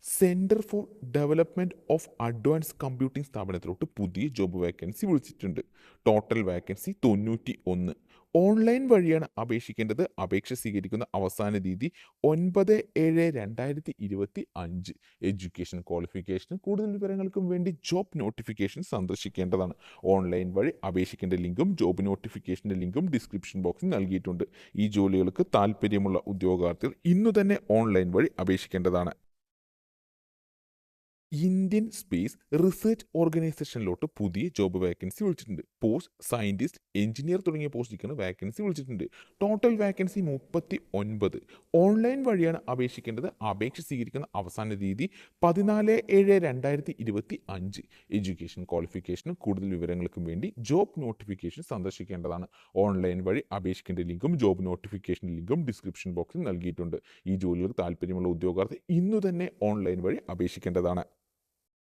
Centre for development of advance computing സ്ഥാപനത്തിലോട്ട് പുതിയ job vacancy വിളിച്ചിട്ടുണ്ട്. Total vacancy 91. ഓൺലൈൻ വഴിയാണ് അപേക്ഷിക്കേണ്ടത്. അപേക്ഷ സ്വീകരിക്കുന്ന അവസാന തീയതി 9/7/2025. എഡ്യൂക്കേഷൻ ക്വാളിഫിക്കേഷന് കൂടുതൽ വിവരങ്ങൾക്കും വേണ്ടി ജോബ് നോട്ടിഫിക്കേഷൻ സന്ദർശിക്കേണ്ടതാണ്. ഓൺലൈൻ വഴി അപേക്ഷിക്കേണ്ട ലിങ്കും ജോബ് നോട്ടിഫിക്കേഷൻ്റെ ലിങ്കും ഡിസ്ക്രിപ്ഷൻ ബോക്സിൽ നൽകിയിട്ടുണ്ട്. ഈ ജോലികൾക്ക് താൽപ്പര്യമുള്ള ഉദ്യോഗാർത്ഥികൾ ഇന്നു തന്നെ ഓൺലൈൻ വഴി അപേക്ഷിക്കേണ്ടതാണ്. ഇന്ത്യൻ സ്പേസ് റിസർച്ച് ഓർഗനൈസേഷനിലോട്ട് പുതിയ ജോബ് വേക്കൻസി വിളിച്ചിട്ടുണ്ട്. പോസ്റ്റ് സയൻറ്റിസ്റ്റ്, എഞ്ചിനീയർ തുടങ്ങിയ പോസ്റ്റിലേക്കാണ് വേക്കൻസി വിളിച്ചിട്ടുണ്ട്. Total vacancy 39. ഓൺലൈൻ വഴിയാണ് അപേക്ഷിക്കേണ്ടത്. അപേക്ഷ സ്വീകരിക്കുന്ന അവസാന തീയതി 14/7/2025. എഡ്യൂക്കേഷൻ ക്വാളിഫിക്കേഷന് കൂടുതൽ വിവരങ്ങൾക്കും വേണ്ടി ജോബ് നോട്ടിഫിക്കേഷൻ സന്ദർശിക്കേണ്ടതാണ്. ഓൺലൈൻ വഴി അപേക്ഷിക്കേണ്ട ലിങ്കും ജോബ് നോട്ടിഫിക്കേഷൻ ലിങ്കും ഡിസ്ക്രിപ്ഷൻ ബോക്സിൽ നൽകിയിട്ടുണ്ട്. ഈ ജോലികൾക്ക് താൽപ്പര്യമുള്ള ഉദ്യോഗാർത്ഥി ഇന്നു തന്നെ ഓൺലൈൻ വഴി അപേക്ഷിക്കേണ്ടതാണ്.